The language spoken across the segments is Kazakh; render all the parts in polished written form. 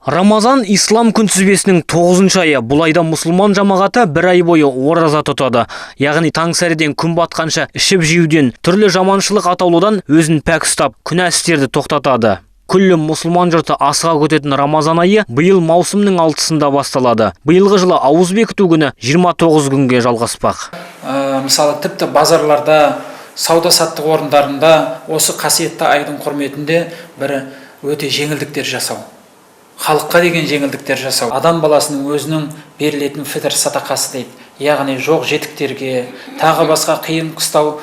Рамазан ислам күнтізбесінің 9-шы айы. Бұл айда мұсылман жамағаты бір ай бойы ораза тұтады. Яғни таң сәріден күн батқанша ішіп жеуден, түрлі жаманшылық атаулыдан өзін пәк ұстап, күнә істерді тоқтатады. Күллі мұсылман жұрты асыға күтетін Рамазан айы биыл маусымның 6-сында басталады. Биылғы жылы ауыз бекіту күні 29 күнге жалғаспақ. Мысалы, тіпті базарларда, сауда-саттық орындарында осы қасиетті айдың құрметінде бір өте жеңілдіктер жасау. Халыққа деген жеңілдіктер жасау. Адам баласының өзінің берілетін фитр садақасы дейді. Яғни жоқ жетіктерге, тағы басқа қиын қыстау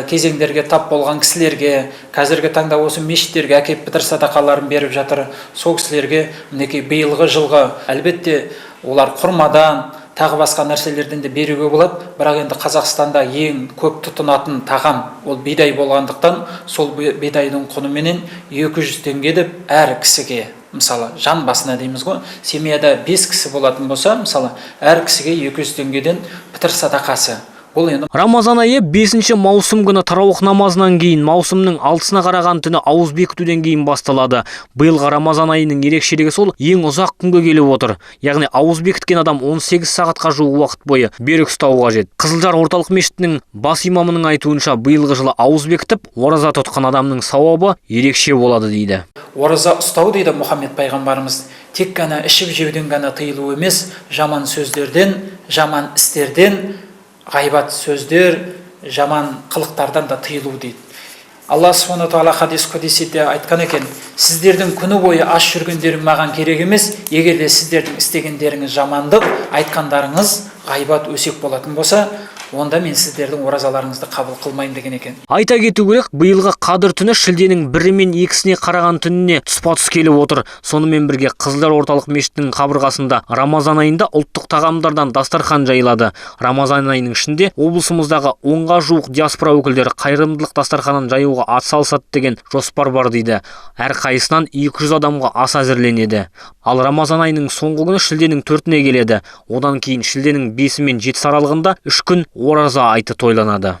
кезеңдерге тап болған кісілерге, қазіргі таңда осы мешіттерге әкеп фитр садақаларын беріп жатыр. Сол кісілерге мінекей биылғы жылғы әлбетте олар құрмадан, тағы басқа нәрселерден де беруге болады. Бірақ енді Қазақстанда ең көп тұтынатын тағам ол бидай болғандықтан, сол бидайдың құныменен 200 теңге деп әр кісіге, мысалы жан басына дейміз ғой, семьяда 5 кісі болатын болса, мысалы әр кісіге 200 теңгеден фитр садақасы. Рамазан айы 5-ші маусым күні тарауых намазынан кейін, маусымның 6-сына қараған түні ауыз бекітуден кейін басталады. Биылғы Рамазан айының ерекшелігі сол, ең ұзақ күнге келіп отыр. Яғни ауыз бекіткен адам 18 сағатқа жуық уақыт бойы берік ұстау қажет. Қызылжар орталық мешітінің бас имамының айтуынша, биылғы жылы ауыз бекітіп, ораза тұтқан адамның сауабы ерекше болады дейді. Ораза ұстау дейді Мұхаммед пайғамбарымыз, тек қана ішіп жеуден ғана тыйылу емес, жаман сөздерден, жаман істерден, ғайбат сөздер, жаман қылықтардан да тыйылу дейді. Алла Субхану тағала хадис құдсиде айтқан екен: сіздердің күні бойы аш жүргендерің маған керек емес, егер де сіздердің істегендеріңіз жамандық, айтқандарыңыз ғайбат өсек болатын болса, онда мен сіздердің оразаларыңызды қабыл қылмаймын деген екен. Айта кету керек, биылғы Қадір түні шілденің 1 мен 2-сіне қараған түніне тұспа-тұс келіп отыр. Сонымен бірге Қызылжар орталық мешітінің қабырғасында Рамазан айында ұлттық тағамдардан дастархан жайылады. Рамазан айының ішінде облысымыздағы 10-ға жуық диаспора өкілдері қайырымдылық дастарханын жаюға атсалысады деген жоспар бар дейді. Әр қайсынан 200 адамға ас әзірленеді. Ал Рамазан айының соңғы күні шілденің 4-іне келеді. Одан кейін шілденің 5 мен 7 аралығында 3 күн ораза айты тойланады.